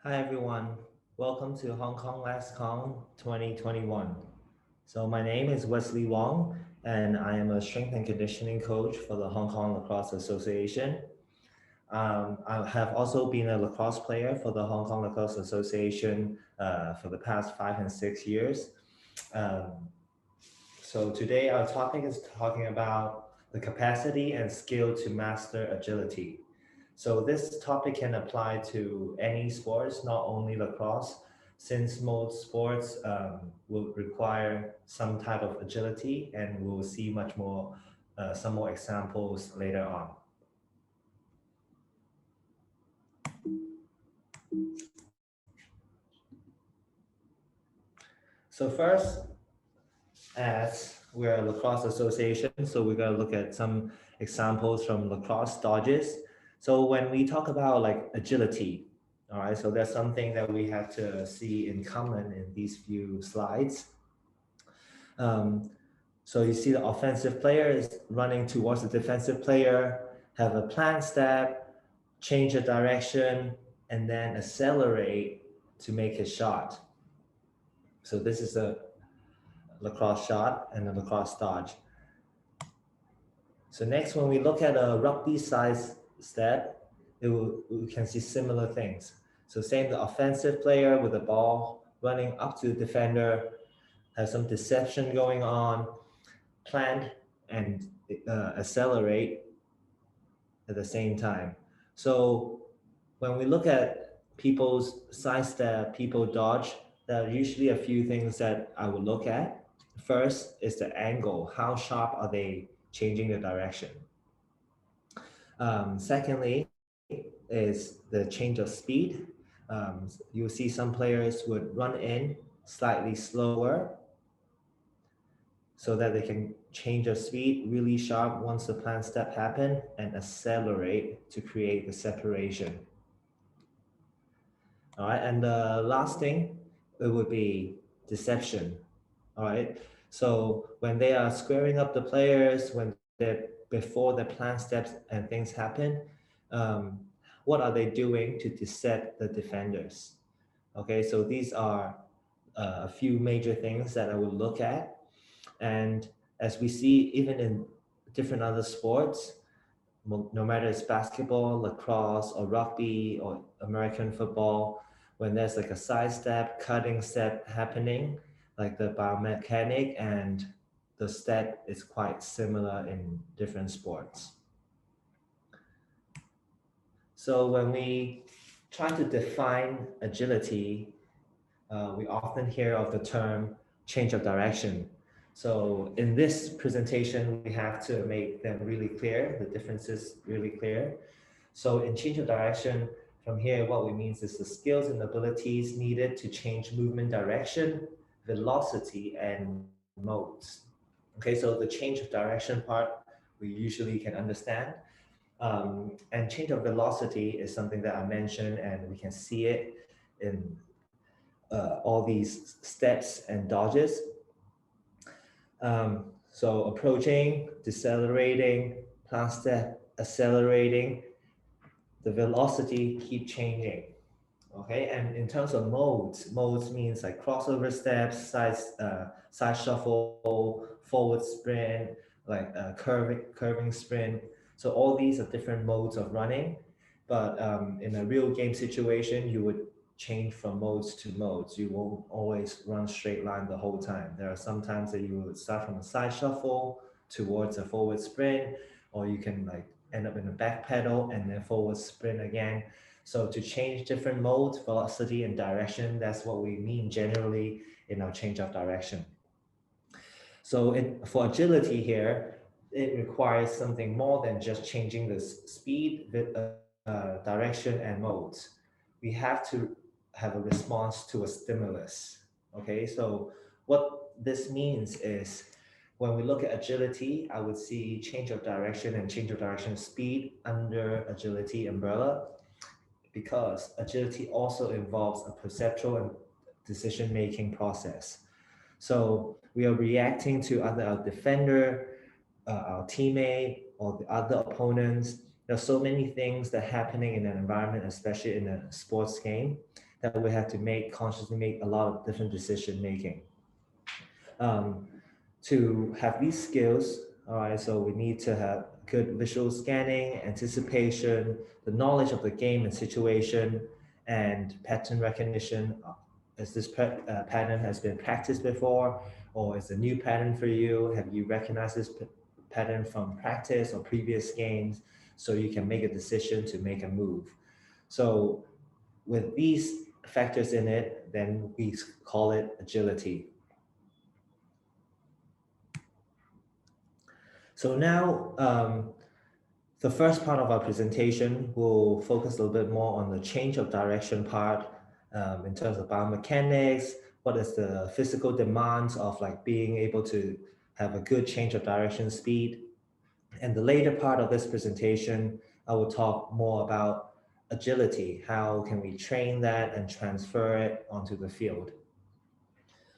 Hi everyone, welcome to Hong Kong Last Kong 2021. So my name is Wesley Wong and I am a strength and conditioning coach for the Hong Kong Lacrosse Association. I have also been a lacrosse player for the Hong Kong Lacrosse Association for the past 5 and 6 years. Um, so today our topic is talking about the capacity and skill to master agility. So this topic can apply to any sports, not only lacrosse, since most sports will require some type of agility, and we'll see much more, some more examples later on. So first, as we're a lacrosse association, so we're going to look at some examples from lacrosse dodges. So when we talk about like agility, all right, so there's something that we have to see in common in these few slides. Um, so you see the offensive player is running towards the defensive player, have a planned step, change the direction, and then accelerate to make his shot. So this is a lacrosse shot and a lacrosse dodge. So next, when we look at a rugby size step, we can see similar things. So same, the offensive player with the ball running up to the defender, has some deception going on, plan and accelerate at the same time. So when we look at people's side step, people dodge, there are usually a few things that I would look at. First is the angle. How sharp are they changing the direction? Secondly, is the change of speed. You'll see some players would run in slightly slower so that they can change their speed really sharp once the planned step happen and accelerate to create the separation. All right, and the last thing, it would be deception. All right, so when they are squaring up the players, when they're before the planned steps and things happen, um, what are they doing to decept the defenders? Okay, so these are a few major things that I would look at. And as we see, even in different other sports, no matter it's basketball, lacrosse, or rugby, or American football, when there's like a side step, cutting step happening, like the biomechanic and the step is quite similar in different sports. So when we try to define agility, we often hear of the term change of direction. So in this presentation, we have to make them really clear, the differences really clear. So in change of direction, from here, what we mean is the skills and abilities needed to change movement direction, velocity, and modes. Okay, so the change of direction part, we usually can understand. And change of velocity is something that I mentioned, and we can see it in all these steps and dodges. So approaching, decelerating, plan step, accelerating, the velocity keep changing. Okay, and in terms of modes means like crossover steps, side shuffle, forward sprint, like curving sprint. So all these are different modes of running, but in a real game situation, you would change from modes to modes. You won't always run straight line the whole time. There are some times that you would start from a side shuffle towards a forward sprint, or you can like end up in a back pedal and then forward sprint again. So to change different modes, velocity and direction, that's what we mean generally in our change of direction. So for agility here, it requires something more than just changing the speed, direction, and modes. We have to have a response to a stimulus. Okay, so what this means is when we look at agility, I would see change of direction and change of direction speed under agility umbrella, because agility also involves a perceptual and decision-making process. So we are reacting to either our defender, our teammate, or the other opponents. There are so many things that are happening in an environment, especially in a sports game, that we have to consciously make a lot of different decision making. To have these skills, all right, so we need to have good visual scanning, anticipation, the knowledge of the game and situation, and pattern recognition. Is this pattern has been practiced before, or is a new pattern for you? Have you recognized this pattern from practice or previous games, so you can make a decision to make a move? So with these factors in it, then we call it agility. So now, the first part of our presentation will focus a little bit more on the change of direction part in terms of biomechanics, what is the physical demands of like being able to have a good change of direction speed. And the later part of this presentation, I will talk more about agility. How can we train that and transfer it onto the field?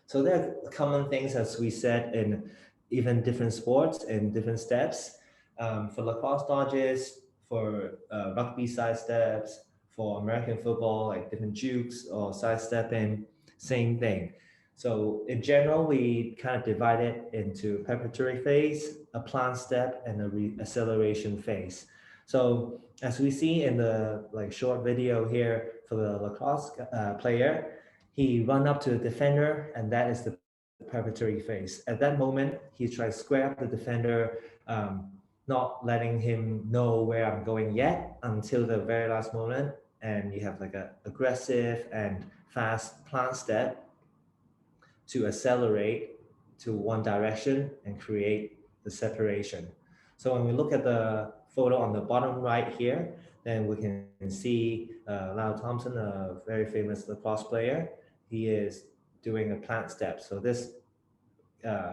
So there are common things, as we said, in even different sports and different steps. For lacrosse dodges, for rugby side steps, for American football, like different jukes or sidestepping, same thing. So in general, we kind of divide it into preparatory phase, a plant step, and a acceleration phase. So as we see in the short video here for the lacrosse player, he run up to the defender, and that is the preparatory phase. At that moment, he tries to square up the defender, not letting him know where I'm going yet until the very last moment. And you have like an aggressive and fast plant step to accelerate to one direction and create the separation. So when we look at the photo on the bottom right here, then we can see Lau Thompson, a very famous lacrosse player. He is doing a plant step. So this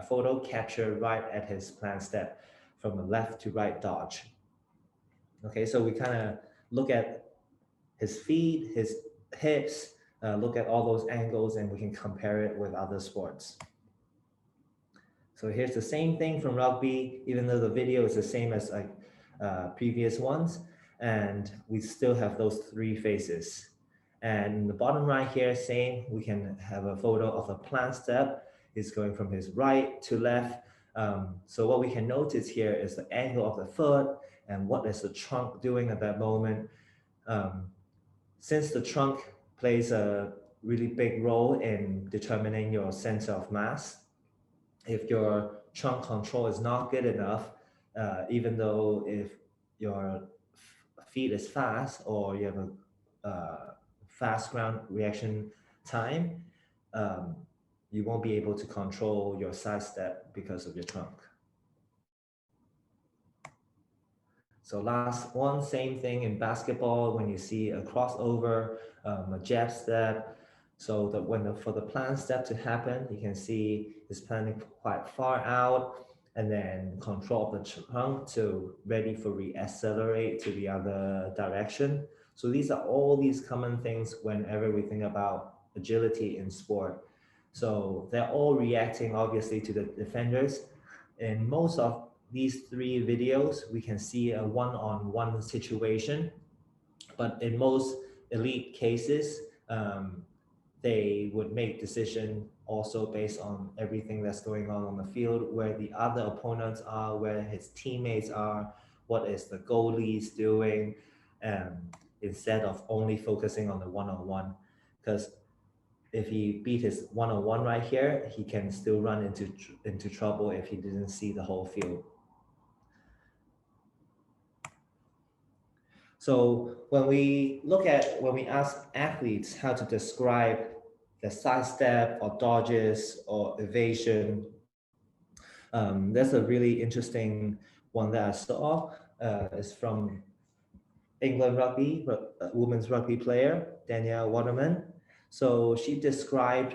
photo captured right at his plant step from a left to right dodge. Okay, so we kind of look at his feet, his hips, look at all those angles, and we can compare it with other sports. So here's the same thing from rugby, even though the video is the same as previous ones, and we still have those three phases. And the bottom right here, same, we can have a photo of a plant step. It's going from his right to left. So what we can notice here is the angle of the foot and what is the trunk doing at that moment. Since the trunk plays a really big role in determining your center of mass, if your trunk control is not good enough, even though if your feet is fast or you have a fast ground reaction time, you won't be able to control your side step because of your trunk. So last one, same thing in basketball, when you see a crossover, a jab step. So that for the plant step to happen, you can see it's planting quite far out, and then control of the trunk to ready for re-accelerate to the other direction. So these are all these common things whenever we think about agility in sport. So they're all reacting obviously to the defenders. In most of these three videos, we can see a one-on-one situation, but in most elite cases, they would make decision also based on everything that's going on the field, where the other opponents are, where his teammates are, what is the goalies doing, instead of only focusing on the one-on-one. Because if he beat his one-on-one right here, he can still run into trouble if he didn't see the whole field. So when we ask athletes how to describe the side step or dodges or evasion, there's a really interesting one that I saw. It's from England rugby, women's rugby player, Danielle Waterman. So she described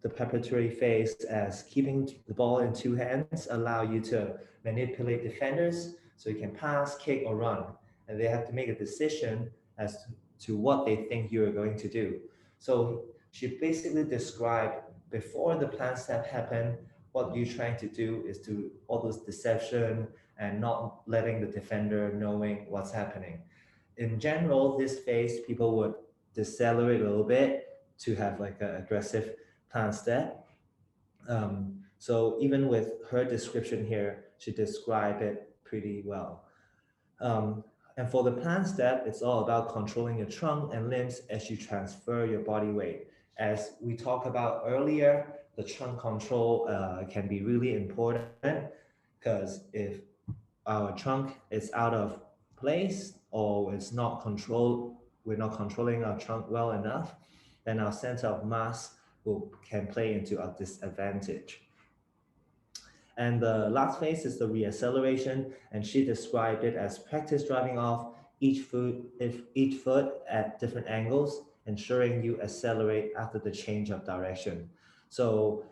the preparatory phase as keeping the ball in two hands, allow you to manipulate defenders so you can pass, kick, or run. And they have to make a decision as to what they think you're going to do. So she basically described before the plant step happened, what you're trying to do is to all those deception and not letting the defender knowing what's happening. In general, this phase, people would decelerate a little bit, to have like an aggressive plant step. So even with her description here, she described it pretty well. And for the plant step, it's all about controlling your trunk and limbs as you transfer your body weight. As we talked about earlier, the trunk control can be really important because if our trunk is out of place or it's not controlled, we're not controlling our trunk well enough, then our center of mass can play into a disadvantage. And the last phase is the reacceleration, and she described it as practice driving off each foot at different angles, ensuring you accelerate after the change of direction. So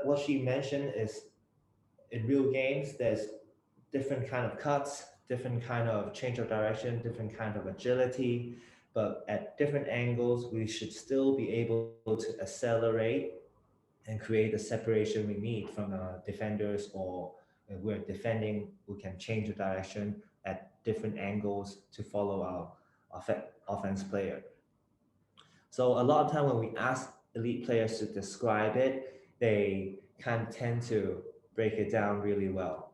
what she mentioned is in real games, there's different kind of cuts, different kind of change of direction, different kind of agility, but at different angles, we should still be able to accelerate and create the separation we need from defenders, or if we're defending, we can change the direction at different angles to follow our offense player. So a lot of time when we ask elite players to describe it, they kind of tend to break it down really well.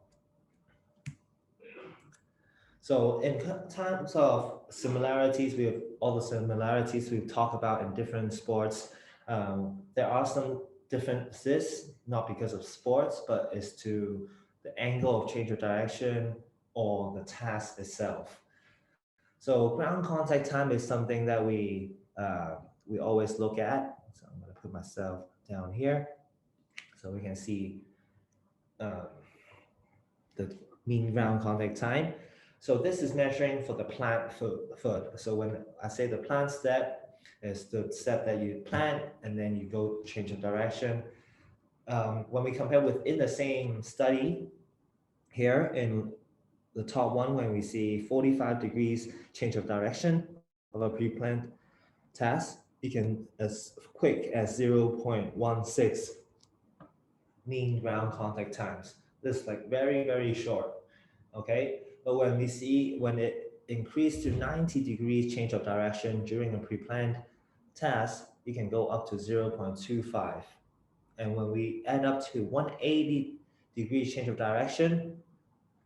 So in terms of similarities, we have all the similarities we've talked about in different sports. There are some differences, not because of sports, but it's to the angle of change of direction or the task itself. So ground contact time is something that we always look at. So I'm going to put myself down here so we can see the mean ground contact time. So this is measuring for the plant foot. So when I say the plant step, is the step that you plant and then you go change of direction. When we compare within the same study here in the top one, when we see 45 degrees change of direction of a pre-planned task, you can as quick as 0.16 mean ground contact times. This is like very, very short, okay? But when we see, when it increased to 90 degrees change of direction during a pre-planned task, you can go up to 0.25. And when we add up to 180 degrees change of direction,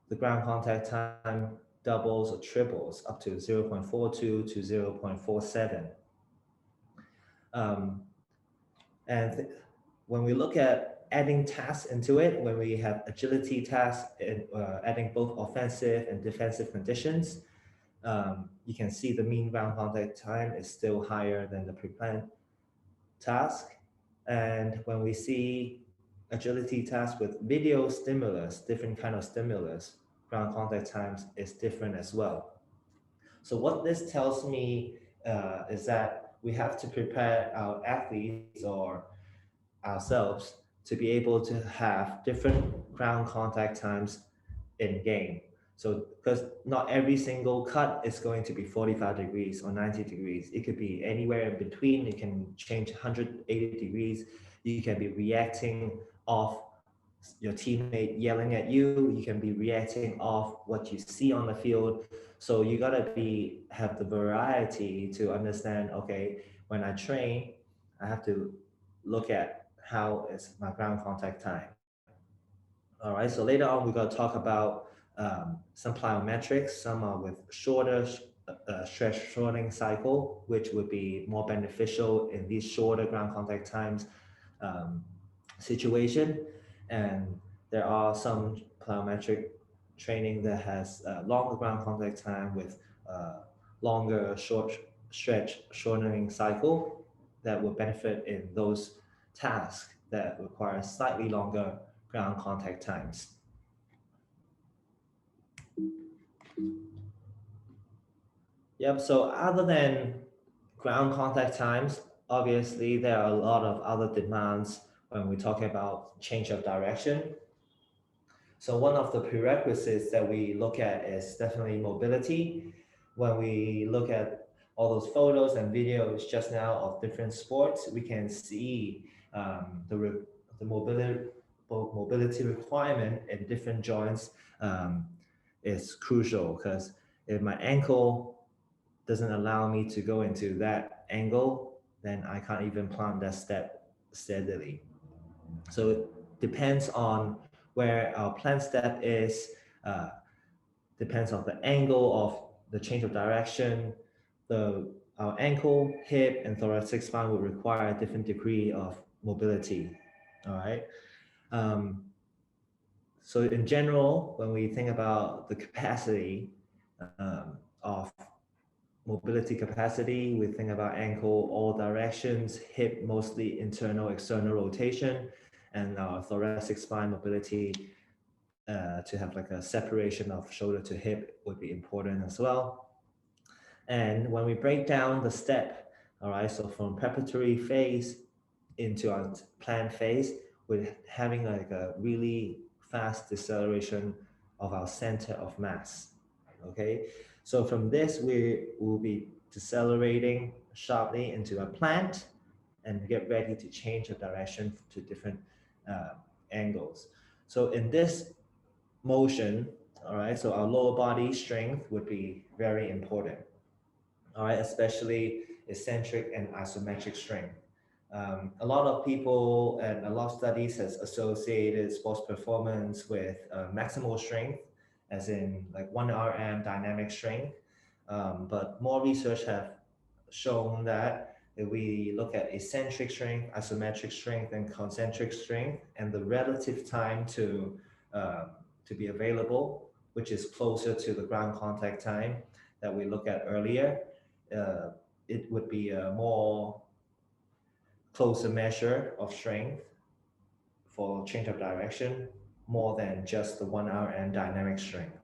the ground contact time doubles or triples up to 0.42 to 0.47. When we look at adding tasks into it, when we have agility tasks and adding both offensive and defensive conditions, you can see the mean ground contact time is still higher than the pre-planned task. And when we see agility tasks with video stimulus, different kind of stimulus, ground contact times is different as well. So what this tells me is that we have to prepare our athletes or ourselves to be able to have different ground contact times in game. So because not every single cut is going to be 45 degrees or 90 degrees. It could be anywhere in between. It can change 180 degrees. You can be reacting off your teammate yelling at you. You can be reacting off what you see on the field. So you gotta have the variety to understand, okay, when I train, I have to look at how is my ground contact time. All right, so later on, we're going to talk about some plyometrics. Some are with shorter stretch shortening cycle, which would be more beneficial in these shorter ground contact times situation. And there are some plyometric training that has longer ground contact time with longer short stretch shortening cycle that will benefit in those tasks that require slightly longer ground contact times. Yep, so other than ground contact times, obviously there are a lot of other demands when we talk about change of direction. So one of the prerequisites that we look at is definitely mobility. When we look at all those photos and videos just now of different sports, we can see the mobility requirement in different joints is crucial, because if my ankle doesn't allow me to go into that angle, then I can't even plant that step steadily. So it depends on where our plant step is, depends on the angle of the change of direction. Our ankle, hip, and thoracic spine will require a different degree of mobility. All right. So in general, when we think about the capacity of mobility capacity, we think about ankle all directions, hip mostly internal, external rotation, and our thoracic spine mobility to have like a separation of shoulder to hip would be important as well. And when we break down the step, all right, so from preparatory phase into our planned phase, we're having like a really fast deceleration of our center of mass. Okay, so from this we will be decelerating sharply into a plant and get ready to change the direction to different angles. So in this motion, all right, so our lower body strength would be very important, all right, especially eccentric and isometric strength. A lot of people and a lot of studies has associated sports performance with maximal strength, as in like 1 RM dynamic strength. But more research have shown that if we look at eccentric strength, isometric strength, and concentric strength, and the relative time to be available, which is closer to the ground contact time that we looked at earlier, it would be a more closer measure of strength for change of direction more than just the 1 RM dynamic strength.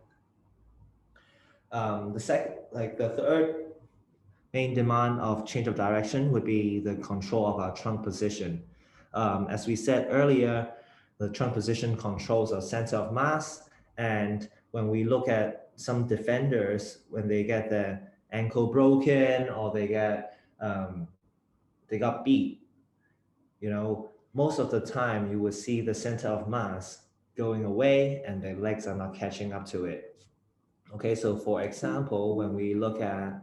The third main demand of change of direction would be the control of our trunk position. As we said earlier, the trunk position controls our center of mass. And when we look at some defenders, when they get their ankle broken or they got beat, you know, most of the time you will see the center of mass going away and their legs are not catching up to it. Okay, so for example, when we look at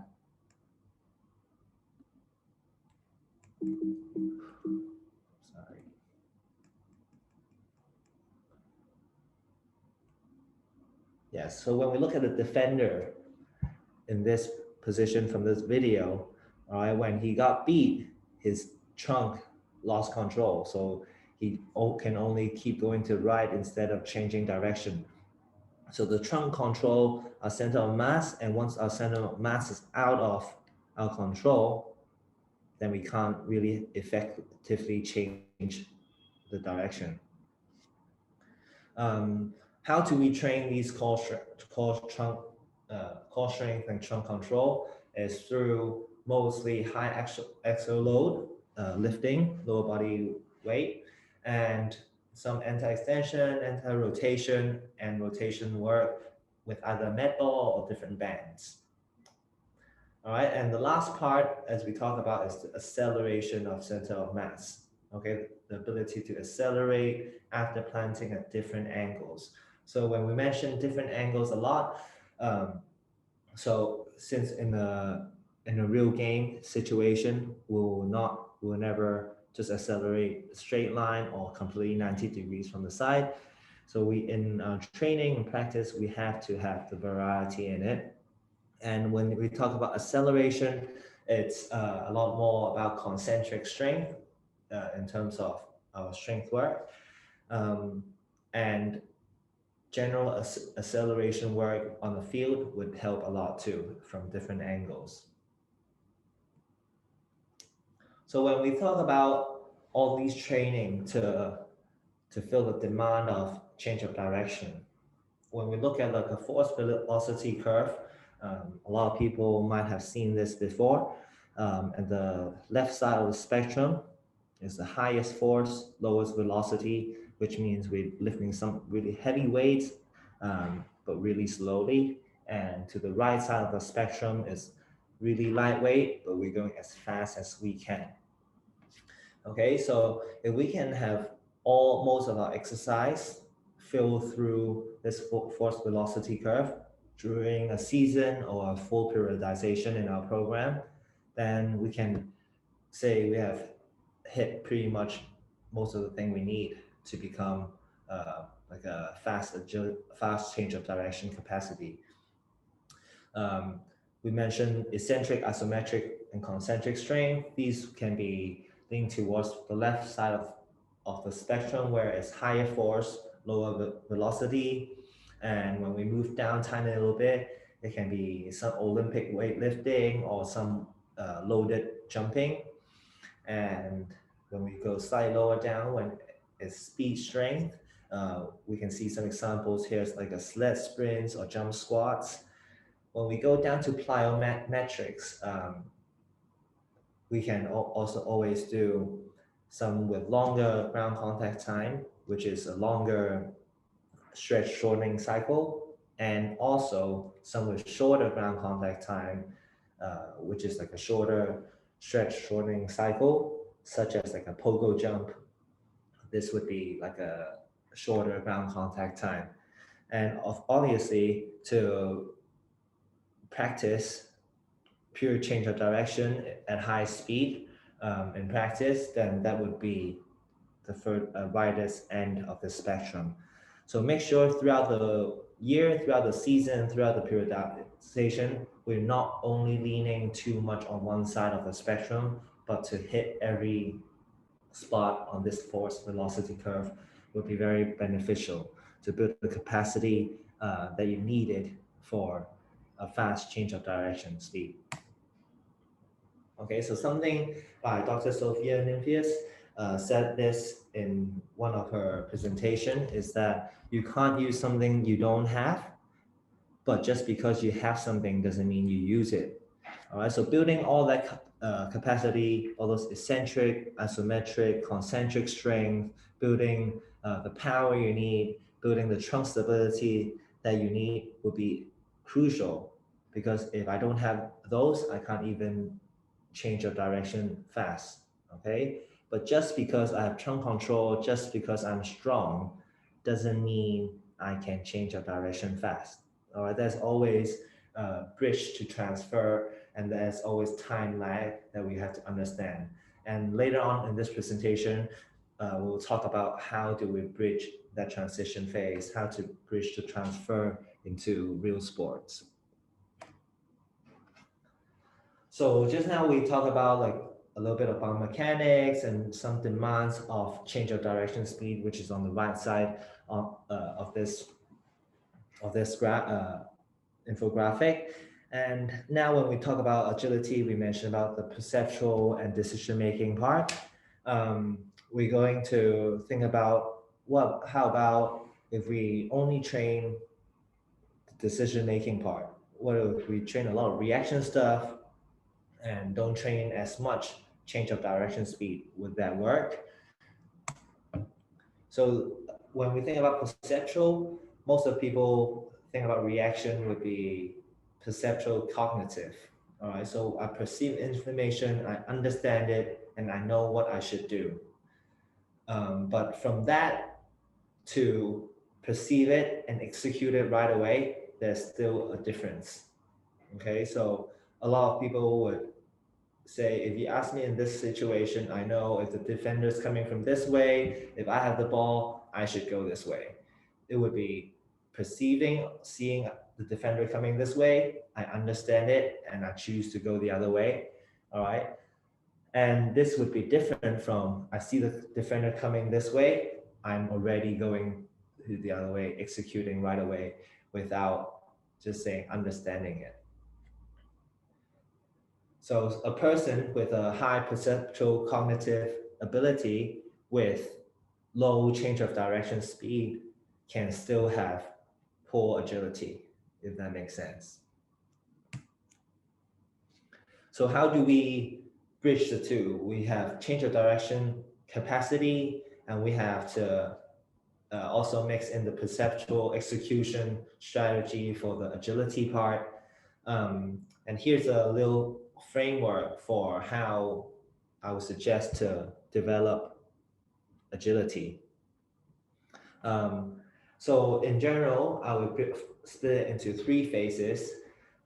yes, so when we look at the defender in this position from this video, all right, when he got beat, his trunk lost control. So he can only keep going to the right instead of changing direction. So the trunk control our center of mass, and once our center of mass is out of our control, then we can't really effectively change the direction. How do we train these core strength and trunk control? Is through mostly high axial load, lifting, lower body weight, and some anti-extension, anti-rotation, and rotation work with either med ball or different bands. All right, and the last part, as we talk about, is the acceleration of center of mass. Okay, the ability to accelerate after planting at different angles. So when we mention different angles a lot, so since in a real game situation, we'll never just accelerate straight line or completely 90 degrees from the side. So we in training and practice, we have to have the variety in it. And when we talk about acceleration, it's a lot more about concentric strength in terms of our strength work. And general acceleration work on the field would help a lot too from different angles. So when we talk about all these training to fill the demand of change of direction, when we look at like a force velocity curve, a lot of people might have seen this before. And the left side of the spectrum is the highest force, lowest velocity, which means we're lifting some really heavy weights, but really slowly. And to the right side of the spectrum is really lightweight, but we're going as fast as we can. Okay, so if we can have most of our exercise fill through this force velocity curve during a season or a full periodization in our program, then we can say we have hit pretty much most of the thing we need to become like a fast change of direction capacity. We mentioned eccentric, isometric, and concentric strength. These can be linked towards the left side of the spectrum, where it's higher force, lower velocity. And when we move down tiny little bit, it can be some Olympic weightlifting or some loaded jumping. And when we go slightly lower down, when it's speed strength, we can see some examples here, like a sled sprints or jump squats. When we go down to plyometrics, we can also always do some with longer ground contact time, which is a longer stretch shortening cycle, and also some with shorter ground contact time, which is like a shorter stretch shortening cycle, such as like a pogo jump. This would be like a shorter ground contact time. And obviously, to practice pure change of direction at high speed in practice, then that would be the widest end of the spectrum. So make sure throughout the year, throughout the season, throughout the periodization, we're not only leaning too much on one side of the spectrum, but to hit every spot on this force velocity curve would be very beneficial to build the capacity that you needed for a fast change of direction speed. Okay, so something by Dr. Sophia Nymphius said this in one of her presentation is that you can't use something you don't have, but just because you have something doesn't mean you use it. All right, so building all that capacity, all those eccentric, isometric, concentric strength, building the power you need, building the trunk stability that you need would be crucial, because if I don't have those, I can't even change of direction fast, okay? But just because I have trunk control, just because I'm strong, doesn't mean I can change of direction fast. All right, there's always a bridge to transfer, and there's always time lag that we have to understand. And later on in this presentation, we'll talk about how do we bridge that transition phase, how to bridge the transfer into real sports. So just now we talked about like a little bit about mechanics and some demands of change of direction speed, which is on the right side of this infographic. And now when we talk about agility, we mentioned about the perceptual and decision-making part. We're going to think about how about if we only train the decision-making part? What if we train a lot of reaction stuff and don't train as much change of direction speed? Would that work? So when we think about perceptual, most of people think about reaction would be perceptual cognitive. All right, so I perceive information, I understand it, and I know what I should do. But from that to perceive it and execute it right away, there's still a difference. Okay, so a lot of people would say, if you ask me in this situation, I know if the defender is coming from this way, if I have the ball, I should go this way. It would be perceiving, seeing the defender coming this way, I understand it, and I choose to go the other way. All right. And this would be different from, I see the defender coming this way, I'm already going the other way, executing right away without just saying understanding it. So a person with a high perceptual cognitive ability with low change of direction speed can still have poor agility, if that makes sense. So how do we bridge the two? We have change of direction capacity, and we have to also mix in the perceptual execution strategy for the agility part. And here's a little framework for how I would suggest to develop agility. So in general, I would split it into 3 phases.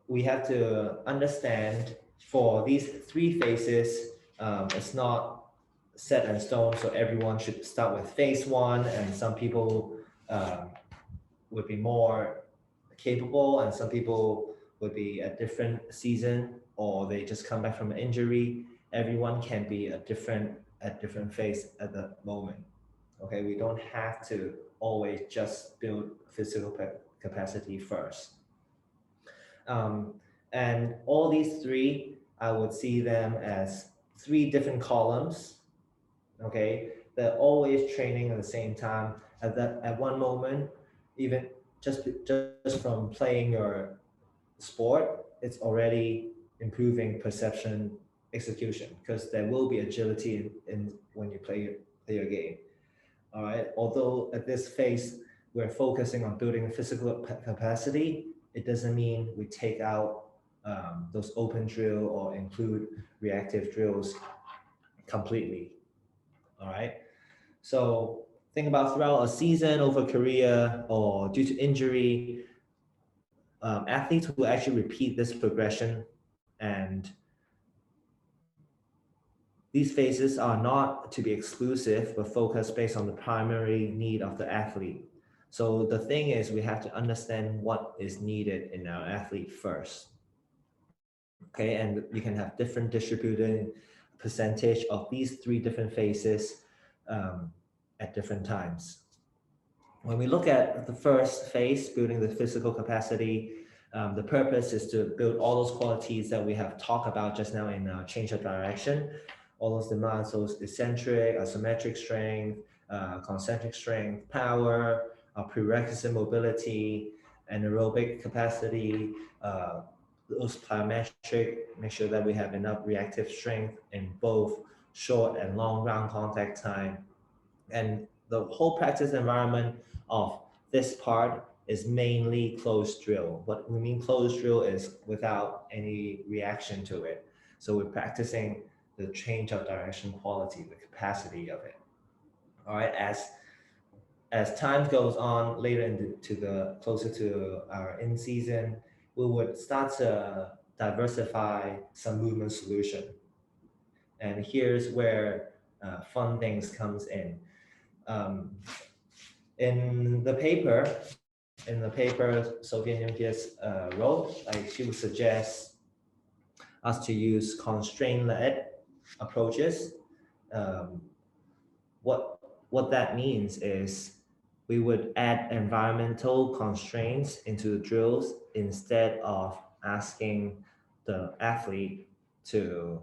We have to understand for these 3 phases, It's not set in stone, so everyone should start with phase one, and some people would be more capable, and some people would be a different season, or they just come back from an injury. Everyone can be a different phase at the moment. Okay, we don't have to always just build physical capacity first. And all these three, I would see them as three different columns. Okay, they're always training at the same time. At one moment, even just from playing your sport, it's already improving perception, execution, because there will be agility in when you play your game. All right. Although at this phase we're focusing on building physical capacity, it doesn't mean we take out those open drill or include reactive drills completely. All right. So think about throughout a season, over career, or due to injury, athletes will actually repeat this progression, and these phases are not to be exclusive, but focused based on the primary need of the athlete. So the thing is, we have to understand what is needed in our athlete first. Okay, and you can have different distributed percentage of these three different phases at different times. When we look at the first phase, building the physical capacity, the purpose is to build all those qualities that we have talked about just now in change of direction. All those demands, those eccentric, asymmetric strength, concentric strength, power, prerequisite mobility, anaerobic capacity, those plyometric, make sure that we have enough reactive strength in both short and long round contact time. And the whole practice environment of this part is mainly closed drill. What we mean closed drill is without any reaction to it. So we're practicing the change of direction quality, the capacity of it. All right, as time goes on later into the closer to our in season, we would start to diversify some movement solution. And here's where fun things comes in. In the paper, Sophia Nunez wrote, like she would suggest us to use constraint-led approaches. What that means is we would add environmental constraints into the drills instead of asking the athlete to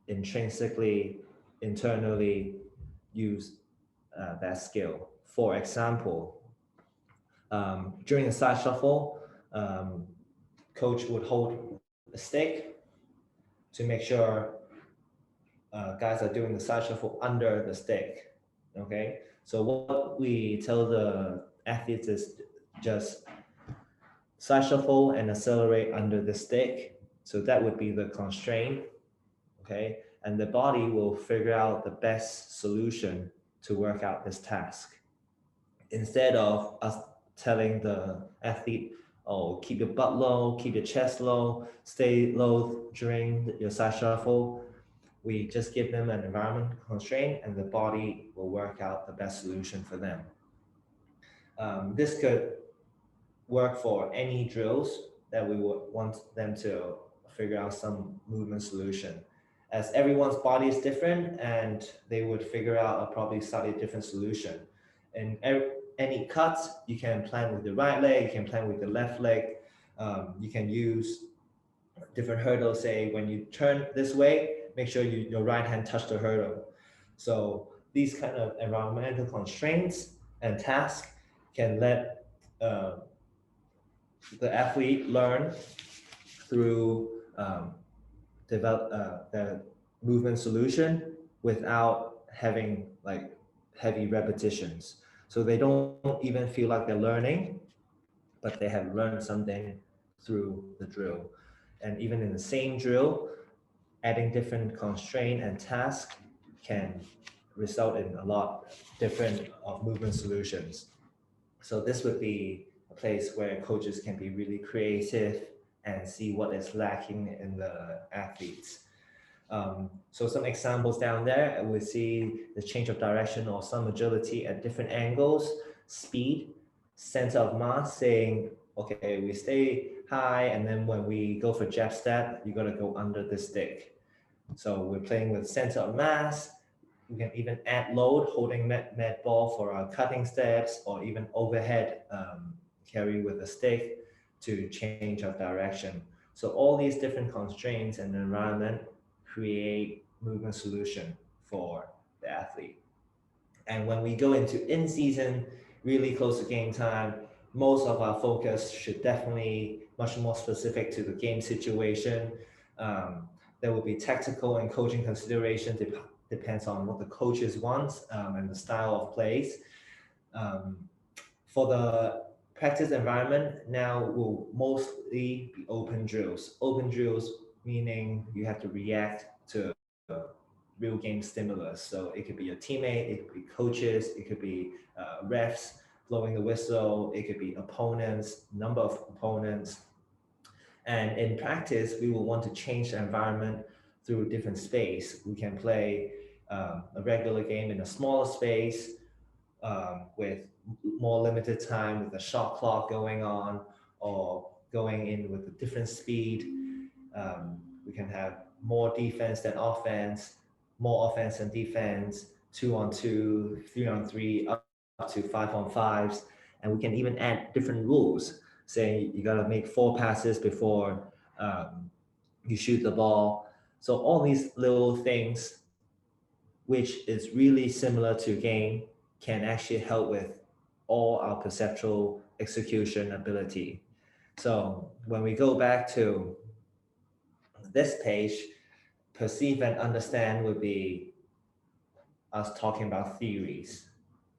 intrinsically, internally use that skill. For example, during the side shuffle, coach would hold a stick to make sure guys are doing the side shuffle under the stick. Okay, so what we tell the athletes is just side shuffle and accelerate under the stick. So that would be the constraint. Okay, and the body will figure out the best solution to work out this task. Instead of us telling the athlete, oh, keep your butt low, keep your chest low, stay low during your side shuffle, we just give them an environment constraint and the body will work out the best solution for them. This could work for any drills that we would want them to figure out some movement solution. As everyone's body is different and they would figure out a probably slightly different solution. And any cuts, you can plan with the right leg, you can plan with the left leg. You can use different hurdles. Say when you turn this way, make sure your right hand touch the hurdle. So these kind of environmental constraints and tasks can let the athlete learn through develop the movement solution without having like heavy repetitions. So they don't even feel like they're learning, but they have learned something through the drill. And even in the same drill, adding different constraint and task can result in a lot different of movement solutions. So this would be a place where coaches can be really creative and see what is lacking in the athletes. So some examples down there, we see the change of direction or some agility at different angles, speed, center of mass, saying, okay, we stay high, and then when we go for jab step, you gotta go under the stick. So we're playing with center of mass. We can even add load, holding med ball for our cutting steps, or even overhead carry with a stick to change our direction. So all these different constraints and environment create movement solution for the athlete. And when we go into in-season, really close to game time, most of our focus should definitely much more specific to the game situation. There will be tactical and coaching consideration, depends on what the coaches want and the style of plays. For the practice environment, now will mostly be open drills. Open drills meaning you have to react to real game stimulus. So it could be your teammate, it could be coaches, it could be refs blowing the whistle, it could be opponents, number of opponents. And in practice, we will want to change the environment through different space. We can play a regular game in a smaller space with more limited time, with a shot clock going on, or going in with a different speed. We can have more defense than offense, more offense than defense, 2-on-2, 3-on-3, up to 5-on-5s. And we can even add different rules, saying you got to make 4 passes before you shoot the ball. So all these little things, which is really similar to game, can actually help with all our perceptual execution ability. So when we go back to this page, perceive and understand would be us talking about theories,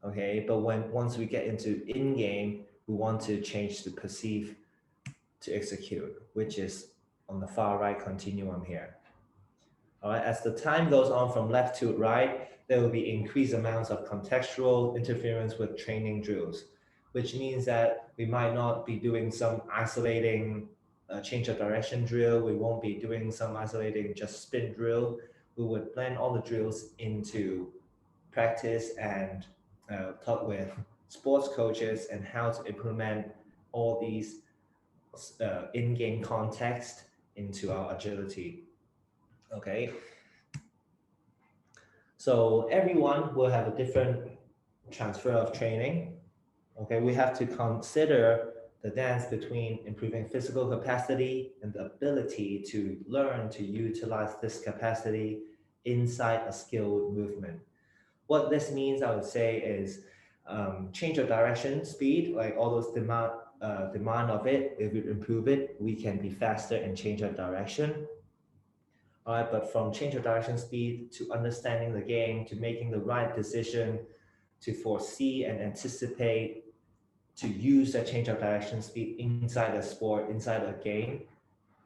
okay? But once we get into in-game, we want to change the perceive to execute, which is on the far right continuum here. All right, as the time goes on from left to right, there will be increased amounts of contextual interference with training drills, which means that we might not be doing some isolating change of direction drill. We won't be doing some isolating just spin drill. We would blend all the drills into practice and talk with sports coaches and how to implement all these in-game context into our agility. Okay. So everyone will have a different transfer of training. Okay, we have to consider the dance between improving physical capacity and the ability to learn to utilize this capacity inside a skilled movement. What this means, I would say, is change of direction, speed, like all those demand of it. If we improve it, we can be faster and change of direction. All right, but from change of direction speed to understanding the game, to making the right decision, to foresee and anticipate, to use that change of direction speed inside a sport, inside a game,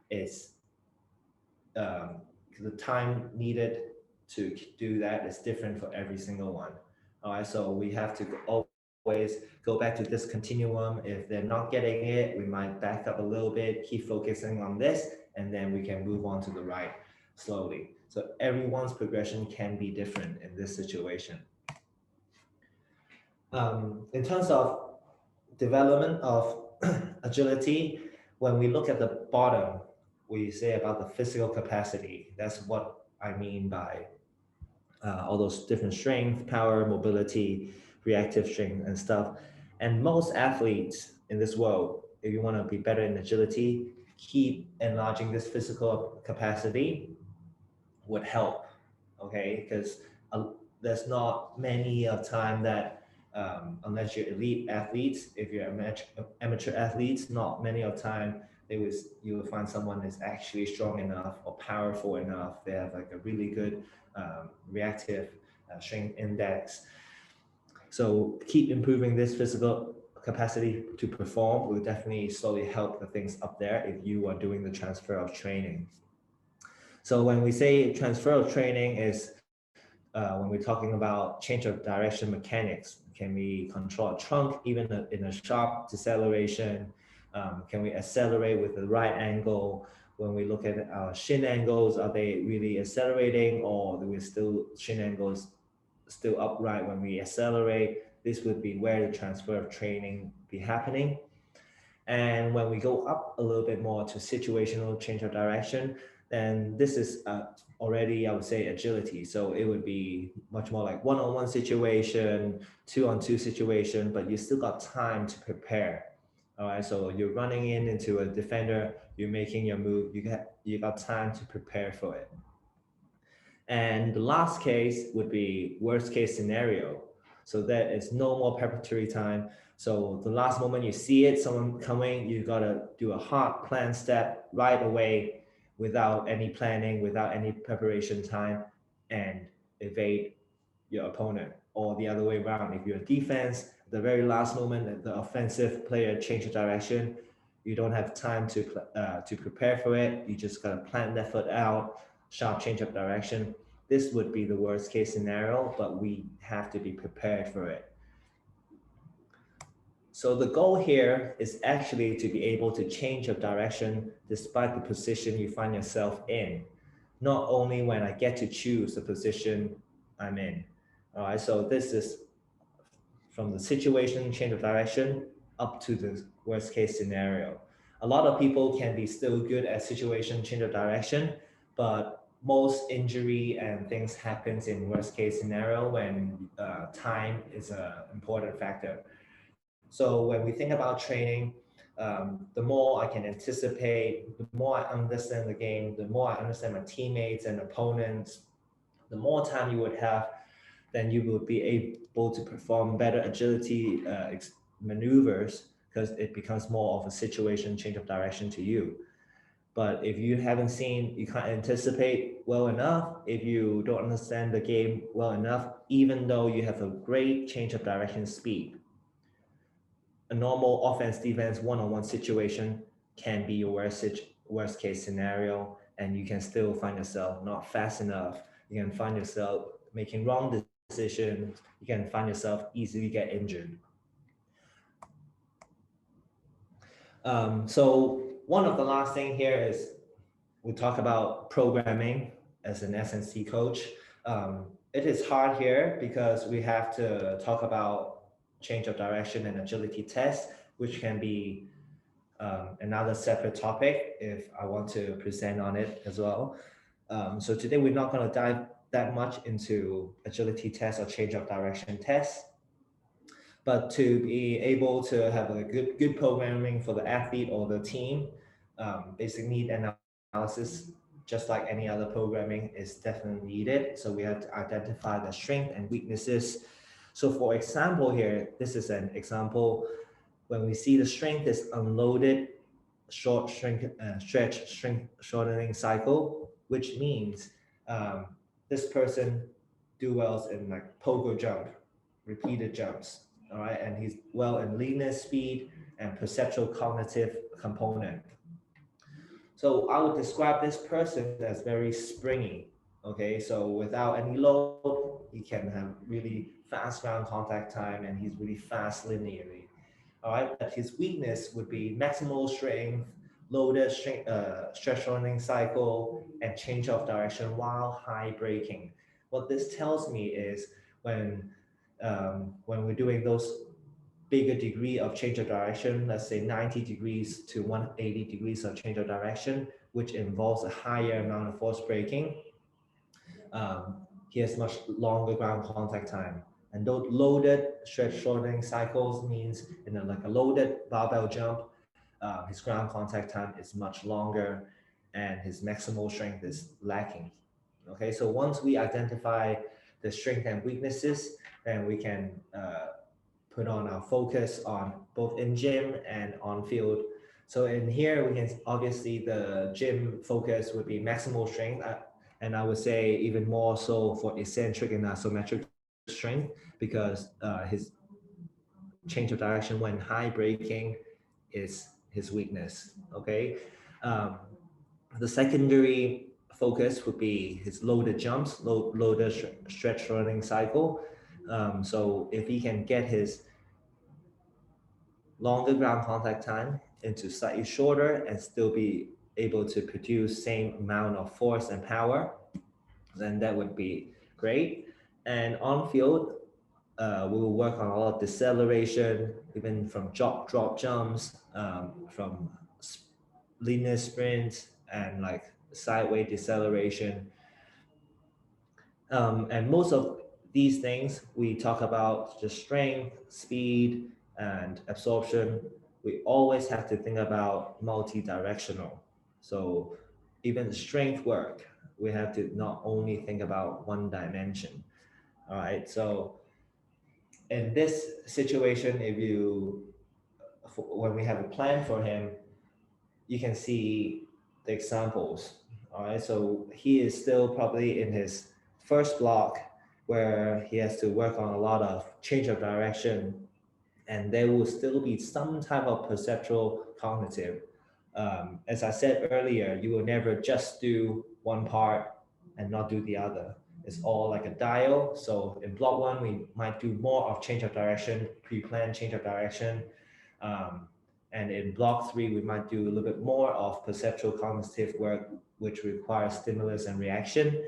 is the time needed to do that is different for every single one. All right, so we have to always go back to this continuum. If they're not getting it, we might back up a little bit, keep focusing on this, and then we can move on to the right slowly. So everyone's progression can be different in this situation. In terms of development of agility, when we look at the bottom, we say about the physical capacity. That's what I mean by all those different strength, power, mobility, reactive strength and stuff. And most athletes in this world, if you want to be better in agility, keep enlarging this physical capacity would help, okay? Because there's not many a time that unless you're elite athletes, if you're amateur athletes, not many of time you will find someone that's actually strong enough or powerful enough. They have like a really good reactive strength index. So keep improving this physical capacity to perform will definitely slowly help the things up there if you are doing the transfer of training. So when we say transfer of training is when we're talking about change of direction mechanics. Can we control a trunk even in a sharp deceleration? Can we accelerate with the right angle? When we look at our shin angles, are they really accelerating, or do we still shin angles still upright when we accelerate? This would be where the transfer of training be happening. And when we go up a little bit more to situational change of direction, then this is already, I would say, agility. So it would be much more like one-on-one situation, two-on-two situation, but you still got time to prepare. All right, so you're running into a defender, you're making your move, you got time to prepare for it. And the last case would be worst case scenario. So that is no more preparatory time. So the last moment you see it, someone coming, you gotta do a hard plan step right away without any planning, without any preparation time, and evade your opponent. Or the other way around, if you're defense, the very last moment, the offensive player change of direction, you don't have time to prepare for it. You just gotta plan that foot out, sharp change of direction. This would be the worst case scenario, but we have to be prepared for it. So the goal here is actually to be able to change of direction despite the position you find yourself in. Not only when I get to choose the position I'm in. All right, so this is from the situation change of direction up to the worst case scenario. A lot of people can be still good at situation change of direction, but most injury and things happens in worst case scenario when time is an important factor. So when we think about training, the more I can anticipate, the more I understand the game, the more I understand my teammates and opponents, the more time you would have, then you will be able to perform better agility maneuvers, because it becomes more of a situation change of direction to you. But if you haven't seen, you can't anticipate well enough, if you don't understand the game well enough, even though you have a great change of direction speed, a normal offense defense one-on-one situation can be your worst case scenario, and you can still find yourself not fast enough. You can find yourself making wrong decisions. You can find yourself easily get injured. So one of the last thing here is we talk about programming as an S&C coach. It is hard here because we have to talk about change of direction and agility tests, which can be another separate topic if I want to present on it as well. So today we're not going to dive that much into agility tests or change of direction tests, but to be able to have a good programming for the athlete or the team, basic need analysis, just like any other programming, is definitely needed. So we have to identify the strength and weaknesses. So for example here, this is an example. When we see the strength is unloaded, stretch shortening cycle, which means this person do well in like pogo jump, repeated jumps, all right, and he's well in leanness, speed, and perceptual cognitive component. So I would describe this person as very springy. Okay, so without any load, he can have really fast ground contact time, and he's really fast linearly. All right, but his weakness would be maximal strength, loaded stretch shortening cycle, and change of direction while high braking. What this tells me is when we're doing those bigger degree of change of direction, let's say 90 degrees to 180 degrees of change of direction, which involves a higher amount of force braking, he has much longer ground contact time. And those loaded stretch shortening cycles means in like a loaded barbell jump, his ground contact time is much longer and his maximal strength is lacking. Okay, so once we identify the strength and weaknesses, then we can put on our focus on both in gym and on field. So in here, we can obviously the gym focus would be maximal strength. And I would say even more so for eccentric and isometric strength, because his change of direction when high braking is his weakness, okay? The secondary focus would be his loaded jumps, loaded stretch running cycle. So if he can get his longer ground contact time into slightly shorter and still be able to produce same amount of force and power, then that would be great. And on field, we will work on a lot of deceleration, even from drop jumps, from linear sprints, and like sideways deceleration. And most of these things we talk about just strength, speed, and absorption. We always have to think about multi-directional. So even strength work, we have to not only think about one dimension. All right. So in this situation, when we have a plan for him, you can see the examples. All right. So he is still probably in his first block where he has to work on a lot of change of direction, and there will still be some type of perceptual cognitive. As I said earlier, you will never just do one part and not do the other. It's all like a dial. So in block one, we might do more of change of direction, pre-planned change of direction. And in block three, we might do a little bit more of perceptual cognitive work, which requires stimulus and reaction.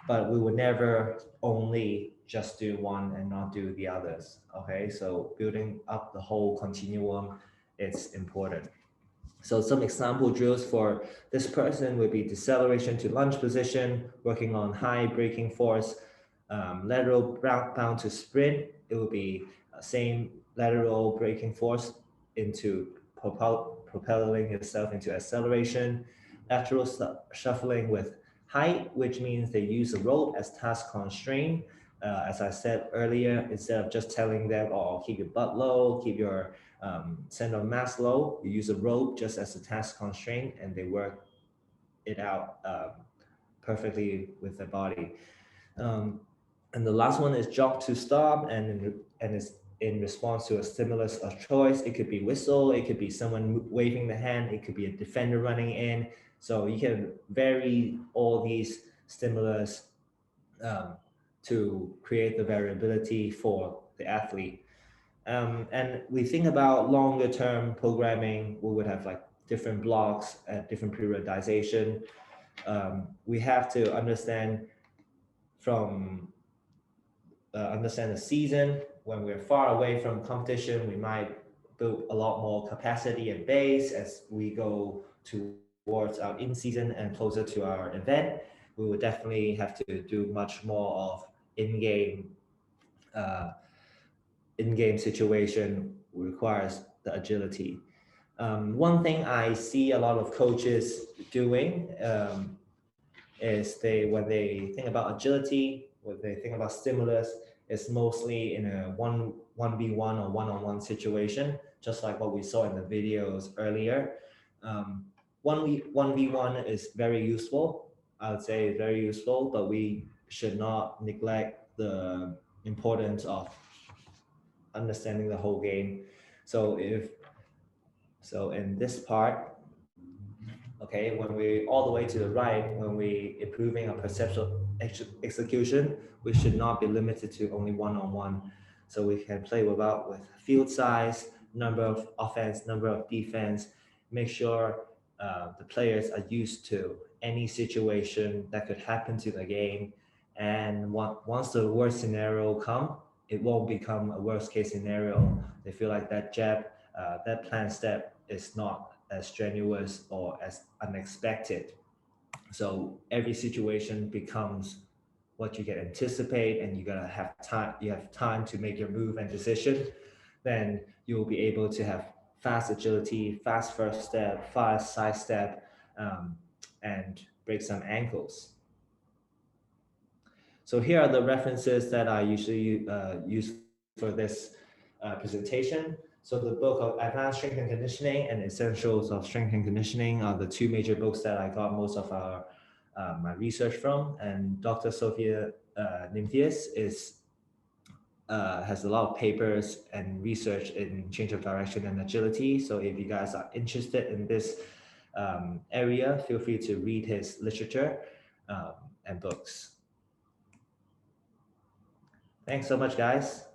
But we would never only just do one and not do the others. Okay, so building up the whole continuum, it's important. So some example drills for this person would be deceleration to lunge position, working on high braking force, lateral bound to sprint. It would be same lateral braking force into propelling yourself into acceleration, lateral shuffling with height, which means they use a rope as task constraint. As I said earlier, instead of just telling them, oh, keep your butt low, keep your center of mass low, you use a rope just as a task constraint, and they work it out perfectly with the body. And the last one is jog to stop, and it's in response to a stimulus of choice. It could be whistle, it could be someone waving the hand, it could be a defender running in. So you can vary all these stimulus to create the variability for the athlete. And we think about longer term programming, we would have like different blocks at different periodization. We have to understand the season. When we're far away from competition, we might build a lot more capacity and base. As we go towards our in-season and closer to our event, we would definitely have to do much more of in-game situation requires the agility. One thing I see a lot of coaches doing is when they think about agility, when they think about stimulus, it's mostly in a 1v1 or one-on-one situation, just like what we saw in the videos earlier. 1v1 is very useful. I would say very useful, but we should not neglect the importance of understanding the whole game. So in this part, okay, when we all the way to the right, when we improving our perceptual execution, we should not be limited to only one-on-one. So we can play with field size, number of offense, number of defense, make sure the players are used to any situation that could happen to the game. And once the worst scenario come, it won't become a worst case scenario. They feel like that jab, that planned step is not as strenuous or as unexpected. So every situation becomes what you can anticipate, and you gotta have time. You have time to make your move and decision. Then you will be able to have fast agility, fast first step, fast side step, and break some ankles. So here are the references that I usually use for this presentation. So the book of Advanced Strength and Conditioning and Essentials of Strength and Conditioning are the two major books that I got most of my research from. And Dr. Sophia Nymphius has a lot of papers and research in change of direction and agility. So if you guys are interested in this area, feel free to read his literature and books. Thanks so much, guys.